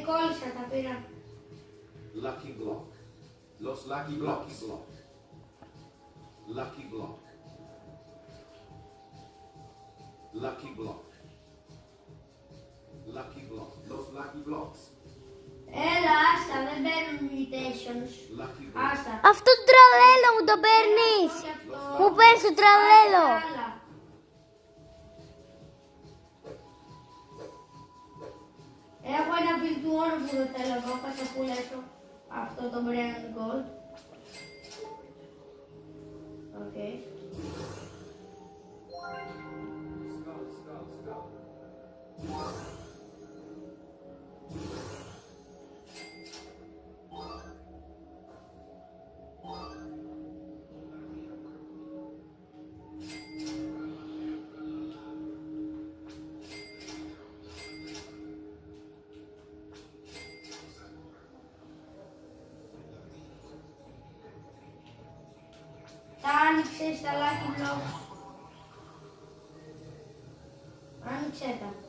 Κόλλησα, τα πήρα. Lucky block. Los lucky blocks. Lucky block. Lucky block. Lucky block. Los lucky blocks. Έλα, άστα, δεν παίρνουν mutations. Lucky block. Άστα. Αυτό το τραλέλο μου το παίρνεις. Και αυτό. Μου παίρνεις το τραλέλο. Άλλα. Έχω ένα build του όρου που δεν θέλω εδώ, θα το πουλέσω. Αυτό το brand gold. Οκ. Skull, skull, skull. Τα άνοιξες τα lucky blocks. Άνοιξε τα.